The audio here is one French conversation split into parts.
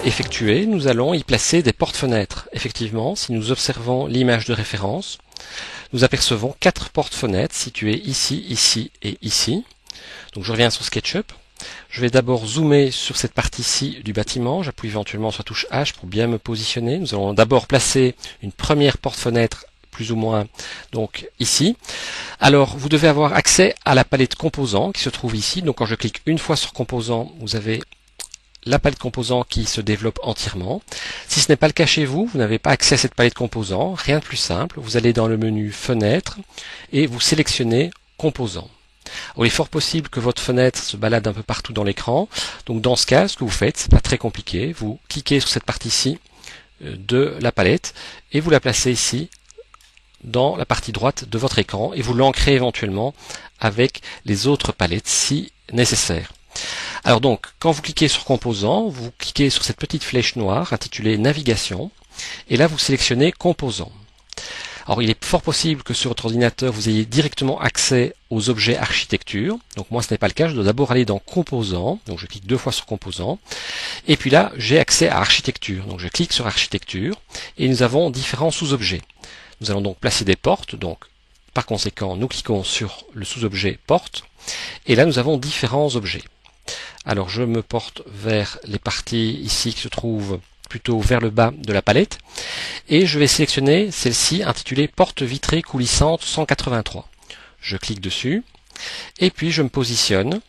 effectué, nous allons y placer des porte-fenêtres. Effectivement, si nous observons l'image de référence, nous apercevons 4 porte-fenêtres situées ici, ici et ici. Donc je reviens sur SketchUp. Je vais d'abord zoomer sur cette partie-ci du bâtiment. J'appuie éventuellement sur la touche H pour bien me positionner. Nous allons d'abord placer une première porte-fenêtre plus ou moins donc ici. Alors vous devez avoir accès à la palette composants qui se trouve ici. Donc quand je clique une fois sur composants, vous avez la palette composants qui se développe entièrement. Si ce n'est pas le cas chez vous, vous n'avez pas accès à cette palette composants, rien de plus simple. Vous allez dans le menu fenêtre et vous sélectionnez composants. Alors, il est fort possible que votre fenêtre se balade un peu partout dans l'écran. Donc dans ce cas, ce que vous faites, c'est pas très compliqué. Vous cliquez sur cette partie-ci de la palette et vous la placez ici dans la partie droite de votre écran et vous l'ancrez éventuellement avec les autres palettes si nécessaire. Alors donc, quand vous cliquez sur composants, vous cliquez sur cette petite flèche noire intitulée navigation et là vous sélectionnez composants. Alors il est fort possible que sur votre ordinateur vous ayez directement accès aux objets architecture. Donc moi ce n'est pas le cas, je dois d'abord aller dans composants, donc je clique 2 fois sur composants, et puis là j'ai accès à architecture. Donc je clique sur architecture et nous avons différents sous-objets. Nous allons donc placer des portes, donc par conséquent nous cliquons sur le sous-objet porte, et là nous avons différents objets. Alors je me porte vers les parties ici qui se trouvent plutôt vers le bas de la palette et je vais sélectionner celle-ci intitulée porte vitrée coulissante 183. Je clique dessus et puis je me positionne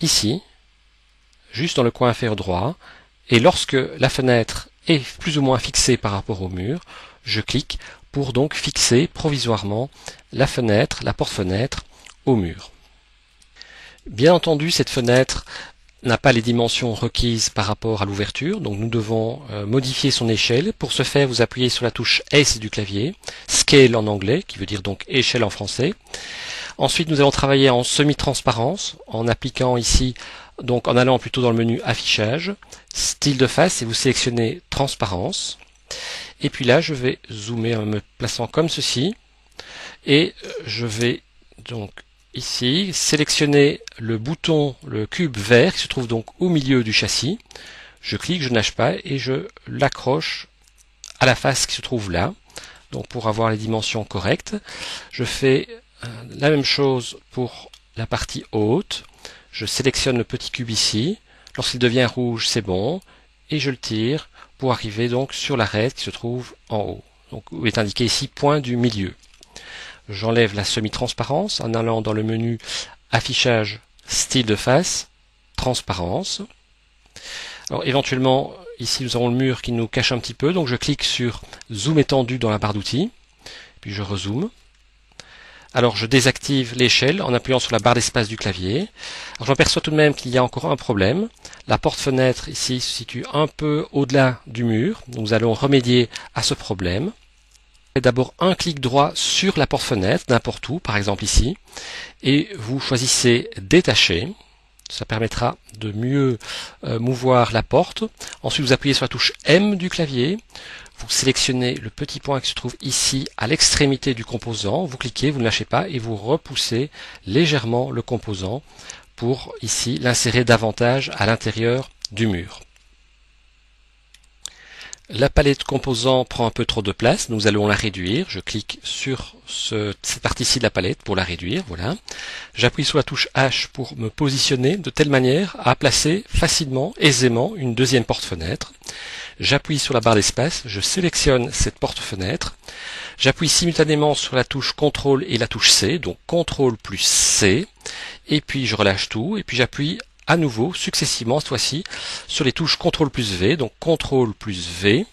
ici, juste dans le coin inférieur droit, et lorsque la fenêtre est plus ou moins fixée par rapport au mur, je clique pour donc fixer provisoirement la fenêtre, la porte-fenêtre au mur. Bien entendu, cette fenêtre n'a pas les dimensions requises par rapport à l'ouverture, donc nous devons modifier son échelle. Pour ce faire, vous appuyez sur la touche S du clavier, Scale en anglais, qui veut dire donc échelle en français. Ensuite, nous allons travailler en semi-transparence, en appliquant ici, donc en allant plutôt dans le menu affichage, style de face, et vous sélectionnez transparence. Et puis là, je vais zoomer en me plaçant comme ceci, et je vais donc ici, sélectionner le bouton, le cube vert qui se trouve donc au milieu du châssis. Je clique, je nage pas et je l'accroche à la face qui se trouve là. Donc pour avoir les dimensions correctes, je fais la même chose pour la partie haute. Je sélectionne le petit cube ici. Lorsqu'il devient rouge, c'est bon. Et je le tire pour arriver donc sur l'arête qui se trouve en haut. Donc où est indiqué ici point du milieu. J'enlève la semi-transparence en allant dans le menu affichage, style de face, transparence. Alors éventuellement, ici nous avons le mur qui nous cache un petit peu, donc je clique sur zoom étendu dans la barre d'outils, puis je rezoome. Alors je désactive l'échelle en appuyant sur la barre d'espace du clavier. Alors je m'aperçois tout de même qu'il y a encore un problème. La porte-fenêtre ici se situe un peu au-delà du mur, donc nous allons remédier à ce problème. D'abord un clic droit sur la porte-fenêtre, n'importe où, par exemple ici, et vous choisissez détacher. Ça permettra de mieux mouvoir la porte. Ensuite, vous appuyez sur la touche M du clavier. Vous sélectionnez le petit point qui se trouve ici à l'extrémité du composant. Vous cliquez, vous ne lâchez pas et vous repoussez légèrement le composant pour ici l'insérer davantage à l'intérieur du mur. La palette composants prend un peu trop de place, nous allons la réduire. Je clique sur cette partie-ci de la palette pour la réduire, voilà. J'appuie sur la touche H pour me positionner de telle manière à placer facilement, aisément, une deuxième porte-fenêtre. J'appuie sur la barre d'espace, je sélectionne cette porte-fenêtre. J'appuie simultanément sur la touche CTRL et la touche C, donc CTRL plus C, et puis je relâche tout, et puis j'appuie à nouveau, successivement, cette fois-ci, sur les touches CTRL plus V, donc CTRL plus V.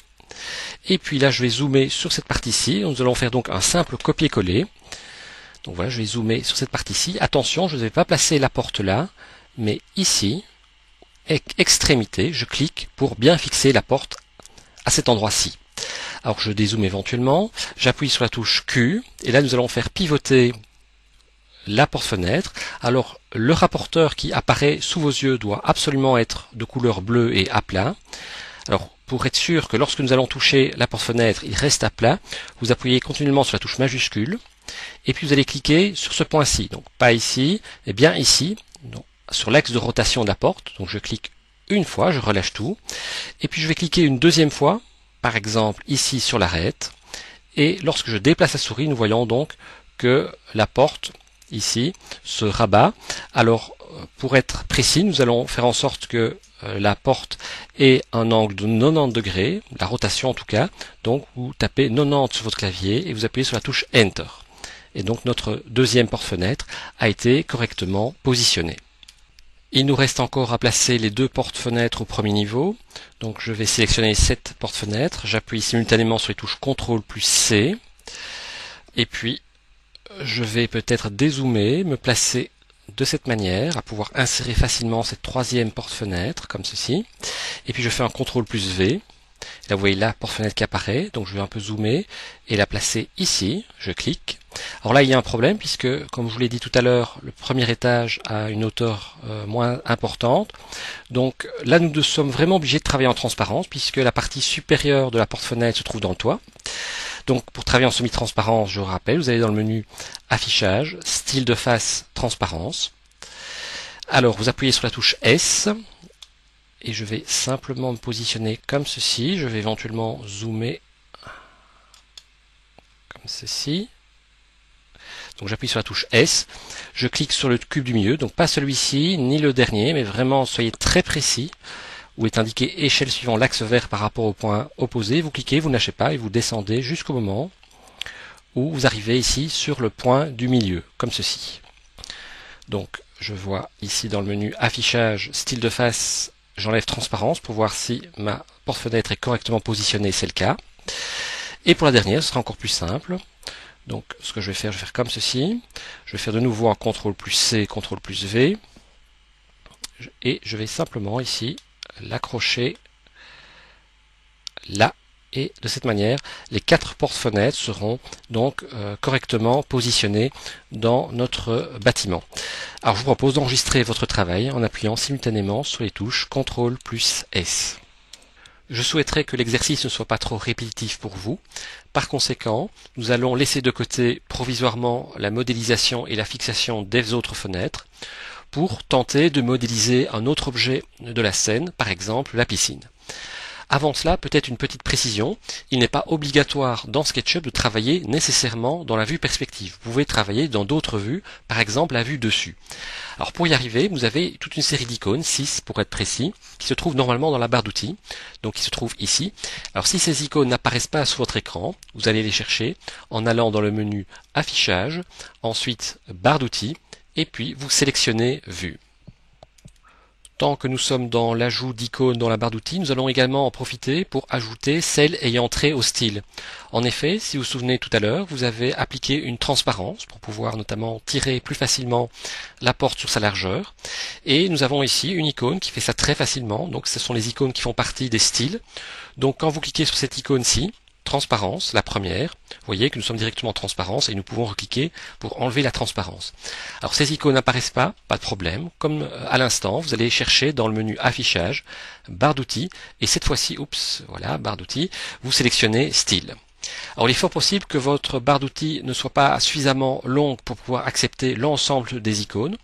Et puis là, je vais zoomer sur cette partie-ci. Nous allons faire donc un simple copier-coller. Donc voilà, je vais zoomer sur cette partie-ci. Attention, je ne vais pas placer la porte là, mais ici, extrémité, je clique pour bien fixer la porte à cet endroit-ci. Alors je dézoome éventuellement, j'appuie sur la touche Q, et là nous allons faire pivoter la porte-fenêtre. Alors le rapporteur qui apparaît sous vos yeux doit absolument être de couleur bleue et à plat. Alors pour être sûr que lorsque nous allons toucher la porte-fenêtre, il reste à plat, vous appuyez continuellement sur la touche majuscule et puis vous allez cliquer sur ce point-ci. Donc pas ici, et bien ici, donc, sur l'axe de rotation de la porte. Donc je clique une fois, je relâche tout, et puis je vais cliquer une deuxième fois, par exemple ici sur l'arête, et lorsque je déplace la souris, nous voyons donc que la porte ici se rabat. Alors pour être précis, nous allons faire en sorte que la porte ait un angle de 90 degrés, la rotation en tout cas. Donc vous tapez 90 sur votre clavier et vous appuyez sur la touche Enter. Et donc notre deuxième porte-fenêtre a été correctement positionnée. Il nous reste encore à placer les deux porte-fenêtres au premier niveau. Donc je vais sélectionner cette porte-fenêtre, j'appuie simultanément sur les touches CTRL plus C, et puis je vais peut-être dézoomer, me placer de cette manière, à pouvoir insérer facilement cette troisième porte-fenêtre, comme ceci, et puis je fais un CTRL plus V. Là vous voyez la porte-fenêtre qui apparaît, donc je vais un peu zoomer et la placer ici, je clique. Alors là il y a un problème puisque, comme je vous l'ai dit tout à l'heure, le premier étage a une hauteur moins importante. Donc là nous sommes vraiment obligés de travailler en transparence puisque la partie supérieure de la porte-fenêtre se trouve dans le toit. Donc pour travailler en semi-transparence, je vous rappelle, vous allez dans le menu Affichage, Style de face, Transparence. Alors vous appuyez sur la touche S. Et je vais simplement me positionner comme ceci. Je vais éventuellement zoomer comme ceci. Donc j'appuie sur la touche S. Je clique sur le cube du milieu. Donc pas celui-ci, ni le dernier, mais vraiment soyez très précis. Où est indiqué échelle suivant l'axe vert par rapport au point opposé. Vous cliquez, vous ne lâchez pas et vous descendez jusqu'au moment où vous arrivez ici sur le point du milieu, comme ceci. Donc je vois ici dans le menu Affichage, Style de face, j'enlève transparence pour voir si ma porte-fenêtre est correctement positionnée, c'est le cas. Et pour la dernière, ce sera encore plus simple. Donc ce que je vais faire comme ceci. Je vais faire de nouveau un CTRL plus C, CTRL plus V. Et je vais simplement ici l'accrocher là. Et de cette manière, les quatre porte-fenêtres seront donc correctement positionnées dans notre bâtiment. Alors je vous propose d'enregistrer votre travail en appuyant simultanément sur les touches CTRL plus S. Je souhaiterais que l'exercice ne soit pas trop répétitif pour vous. Par conséquent, nous allons laisser de côté provisoirement la modélisation et la fixation des autres fenêtres pour tenter de modéliser un autre objet de la scène, par exemple la piscine. Avant cela, peut-être une petite précision, il n'est pas obligatoire dans SketchUp de travailler nécessairement dans la vue perspective. Vous pouvez travailler dans d'autres vues, par exemple la vue dessus. Alors pour y arriver, vous avez toute une série d'icônes, 6 pour être précis, qui se trouvent normalement dans la barre d'outils, donc qui se trouvent ici. Alors si ces icônes n'apparaissent pas sur votre écran, vous allez les chercher en allant dans le menu Affichage, ensuite barre d'outils, et puis vous sélectionnez Vue. Tant que nous sommes dans l'ajout d'icônes dans la barre d'outils, nous allons également en profiter pour ajouter celles ayant trait au style. En effet, si vous vous souvenez tout à l'heure, vous avez appliqué une transparence pour pouvoir notamment tirer plus facilement la porte sur sa largeur. Et nous avons ici une icône qui fait ça très facilement. Donc ce sont les icônes qui font partie des styles. Donc quand vous cliquez sur cette icône-ci, transparence, la première, vous voyez que nous sommes directement en transparence et nous pouvons recliquer pour enlever la transparence. Alors ces icônes n'apparaissent pas de problème. Comme à l'instant, vous allez chercher dans le menu Affichage, barre d'outils, et cette fois-ci, voilà, barre d'outils, vous sélectionnez Style. Alors il est fort possible que votre barre d'outils ne soit pas suffisamment longue pour pouvoir accepter l'ensemble des icônes.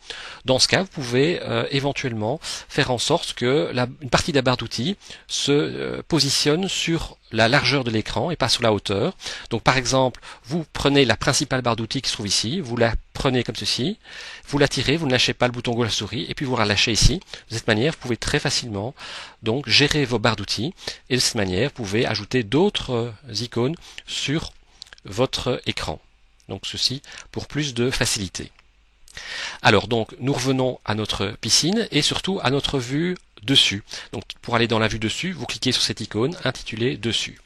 Dans ce cas, vous pouvez éventuellement faire en sorte que une partie de la barre d'outils se positionne sur la largeur de l'écran et pas sur la hauteur. Donc par exemple, vous prenez la principale barre d'outils qui se trouve ici, vous la prenez comme ceci, vous la tirez, vous ne lâchez pas le bouton gauche de la souris et puis vous relâchez ici. De cette manière, vous pouvez très facilement donc gérer vos barres d'outils et de cette manière, vous pouvez ajouter d'autres icônes sur votre écran. Donc ceci pour plus de facilité. Alors donc nous revenons à notre piscine et surtout à notre vue dessus. Donc pour aller dans la vue dessus, vous cliquez sur cette icône intitulée dessus.